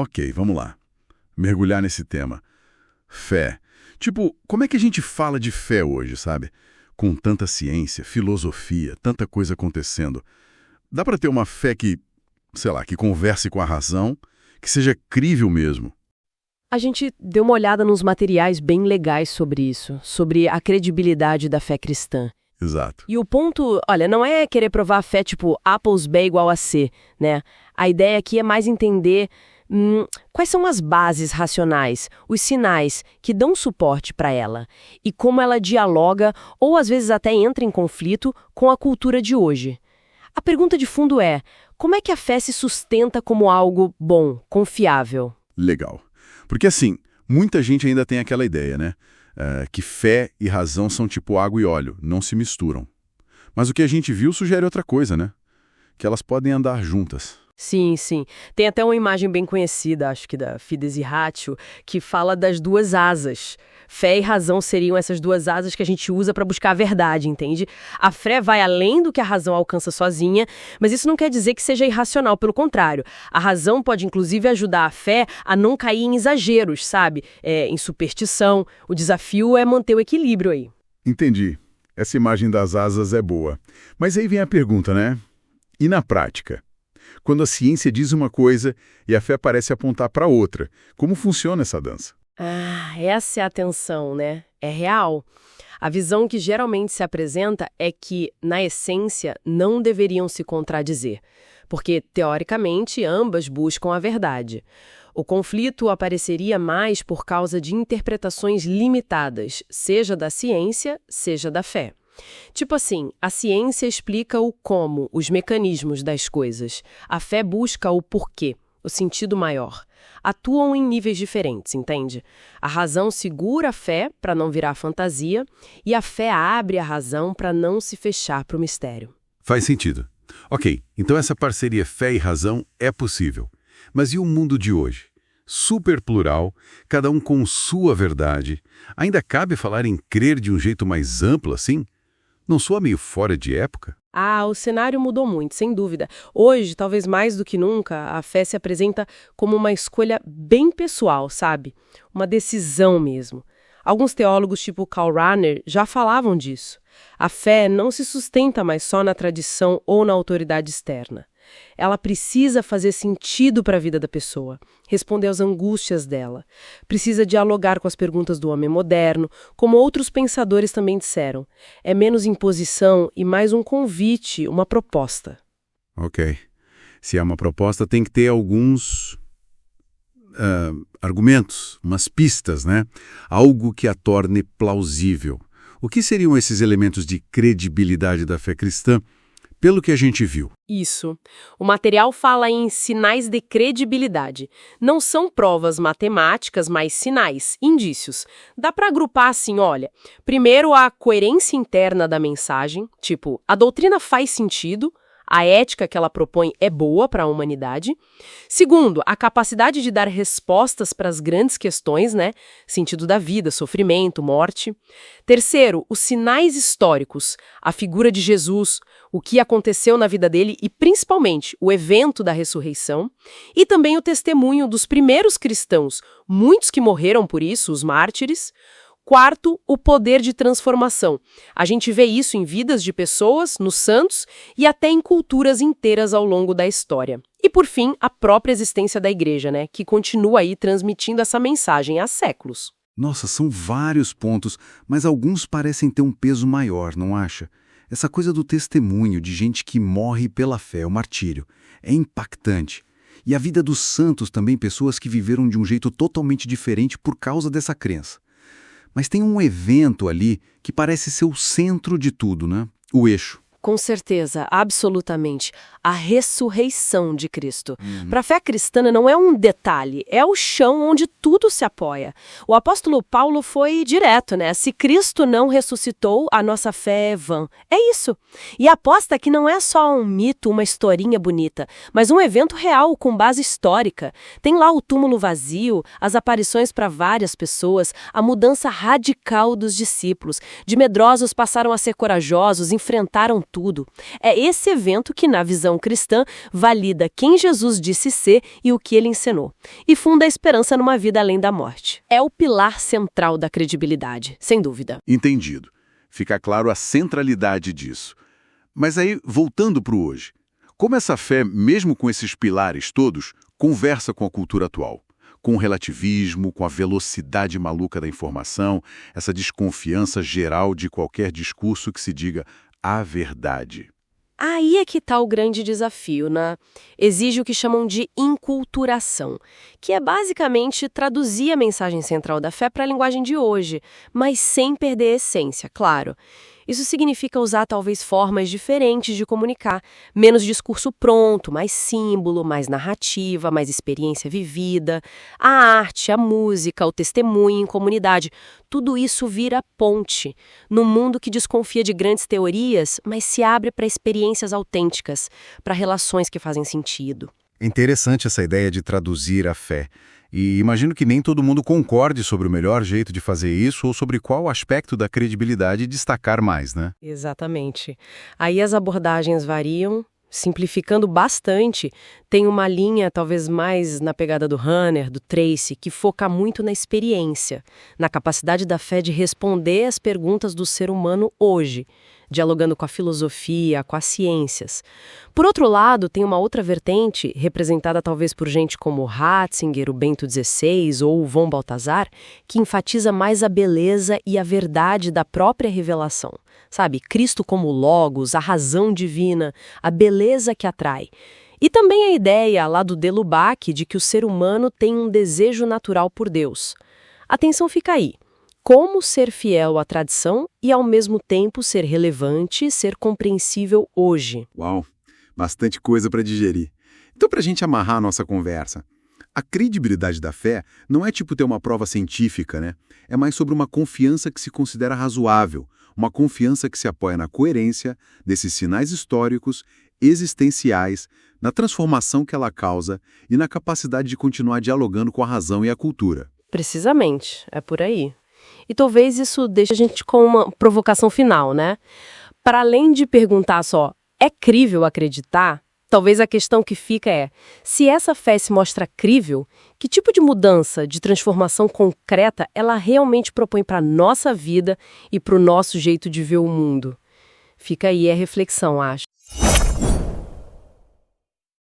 Ok, vamos lá. Mergulhar nesse tema. Fé. Tipo, como é que a gente fala de fé hoje, sabe? Com tanta ciência, filosofia, tanta coisa acontecendo. Dá para ter uma fé que, sei lá, que converse com a razão, que seja crível mesmo? A gente deu uma olhada nos materiais bem legais sobre isso, sobre a credibilidade da fé cristã. Exato. E o ponto, olha, não é querer provar a fé tipo A plus B igual a C, né? A ideia aqui é mais entender quais são as bases racionais, os sinais que dão suporte para ela e como ela dialoga ou às vezes até entra em conflito com a cultura de hoje. A pergunta de fundo é, como é que a fé se sustenta como algo bom, confiável? Legal. Porque assim, muita gente ainda tem aquela ideia, né? Que fé e razão são tipo água e óleo, não se misturam. Mas o que a gente viu sugere outra coisa, né? Que elas podem andar juntas. Sim, sim. Tem até uma imagem bem conhecida, acho que da Fides e Ratio, que fala das duas asas. Fé e razão seriam essas duas asas que a gente usa para buscar a verdade, entende? A fé vai além do que a razão alcança sozinha, mas isso não quer dizer que seja irracional, pelo contrário. A razão pode, inclusive, ajudar a fé a não cair em exageros, sabe? Em superstição. O desafio é manter o equilíbrio aí. Entendi. Essa imagem das asas é boa. Mas aí vem a pergunta, né? E na prática? Quando a ciência diz uma coisa e a fé parece apontar para outra, como funciona essa dança? Essa é a tensão, né? É real. A visão que geralmente se apresenta é que, na essência, não deveriam se contradizer, porque, teoricamente, ambas buscam a verdade. O conflito apareceria mais por causa de interpretações limitadas, seja da ciência, seja da fé. Tipo assim, a ciência explica o como, os mecanismos das coisas. A fé busca o porquê, o sentido maior. Atuam em níveis diferentes, entende? A razão segura a fé para não virar fantasia e a fé abre a razão para não se fechar para o mistério. Faz sentido. Ok, então essa parceria fé e razão é possível. Mas e o mundo de hoje? Super plural, cada um com sua verdade. Ainda cabe falar em crer de um jeito mais amplo assim? Não soa meio fora de época? O cenário mudou muito, sem dúvida. Hoje, talvez mais do que nunca, a fé se apresenta como uma escolha bem pessoal, sabe? Uma decisão mesmo. Alguns teólogos, tipo Karl Rahner, já falavam disso. A fé não se sustenta mais só na tradição ou na autoridade externa. Ela precisa fazer sentido para a vida da pessoa, responder às angústias dela. Precisa dialogar com as perguntas do homem moderno, como outros pensadores também disseram. É menos imposição e mais um convite, uma proposta. Ok. Se é uma proposta, tem que ter alguns argumentos, umas pistas, né? Algo que a torne plausível. O que seriam esses elementos de credibilidade da fé cristã, pelo que a gente viu? Isso. O material fala em sinais de credibilidade. Não são provas matemáticas, mas sinais, indícios. Dá para agrupar assim, olha. Primeiro, a coerência interna da mensagem, tipo, a doutrina faz sentido, a ética que ela propõe é boa para a humanidade. Segundo, a capacidade de dar respostas para as grandes questões, né? Sentido da vida, sofrimento, morte. Terceiro, os sinais históricos, a figura de Jesus, o que aconteceu na vida dele e, principalmente, o evento da ressurreição. E também o testemunho dos primeiros cristãos, muitos que morreram por isso, os mártires. Quarto, o poder de transformação. A gente vê isso em vidas de pessoas, nos santos e até em culturas inteiras ao longo da história. E, por fim, a própria existência da igreja, né, que continua aí transmitindo essa mensagem há séculos. Nossa, são vários pontos, mas alguns parecem ter um peso maior, não acha? Essa coisa do testemunho de gente que morre pela fé, o martírio, é impactante. E a vida dos santos também, pessoas que viveram de um jeito totalmente diferente por causa dessa crença. Mas tem um evento ali que parece ser o centro de tudo, né? O eixo. Com certeza, absolutamente. A ressurreição de Cristo. Para a fé cristã não é um detalhe, é o chão onde tudo se apoia. O apóstolo Paulo foi direto, né? Se Cristo não ressuscitou, a nossa fé é vã. É isso. E aposta que não é só um mito, uma historinha bonita, mas um evento real com base histórica. Tem lá o túmulo vazio, as aparições para várias pessoas, a mudança radical dos discípulos. De medrosos passaram a ser corajosos, enfrentaram tudo. É esse evento que, na visão cristã, valida quem Jesus disse ser e o que ele ensinou, e funda a esperança numa vida além da morte. É o pilar central da credibilidade, sem dúvida. Entendido. Fica claro a centralidade disso. Mas aí, voltando para o hoje, como essa fé, mesmo com esses pilares todos, conversa com a cultura atual? Com o relativismo, com a velocidade maluca da informação, essa desconfiança geral de qualquer discurso que se diga a verdade. Aí é que está o grande desafio, né? Exige o que chamam de inculturação, que é basicamente traduzir a mensagem central da fé para a linguagem de hoje, mas sem perder a essência, claro. Isso significa usar talvez formas diferentes de comunicar, menos discurso pronto, mais símbolo, mais narrativa, mais experiência vivida. A arte, a música, o testemunho em comunidade, tudo isso vira ponte. Num mundo que desconfia de grandes teorias, mas se abre para experiências autênticas, para relações que fazem sentido. É interessante essa ideia de traduzir a fé. E imagino que nem todo mundo concorde sobre o melhor jeito de fazer isso ou sobre qual aspecto da credibilidade destacar mais, né? Exatamente. Aí as abordagens variam, simplificando bastante. Tem uma linha, talvez mais na pegada do Runner, do Tracy, que foca muito na experiência, na capacidade da fé de responder às perguntas do ser humano hoje, dialogando com a filosofia, com as ciências. Por outro lado, tem uma outra vertente, representada talvez por gente como Ratzinger, o Bento XVI ou o von Balthasar, que enfatiza mais a beleza e a verdade da própria revelação. Sabe, Cristo como Logos, a razão divina, a beleza que atrai. E também a ideia, lá do de Lubac, de que o ser humano tem um desejo natural por Deus. Atenção fica aí. Como ser fiel à tradição e, ao mesmo tempo, ser relevante e ser compreensível hoje. Uau, bastante coisa para digerir. Então, para a gente amarrar a nossa conversa, a credibilidade da fé não é tipo ter uma prova científica, né? É mais sobre uma confiança que se considera razoável, uma confiança que se apoia na coerência desses sinais históricos, existenciais, na transformação que ela causa e na capacidade de continuar dialogando com a razão e a cultura. Precisamente, é por aí. E talvez isso deixe a gente com uma provocação final, né? Para além de perguntar só, é crível acreditar? Talvez a questão que fica é, se essa fé se mostra crível, que tipo de mudança, de transformação concreta ela realmente propõe para a nossa vida e para o nosso jeito de ver o mundo? Fica aí a reflexão, acho.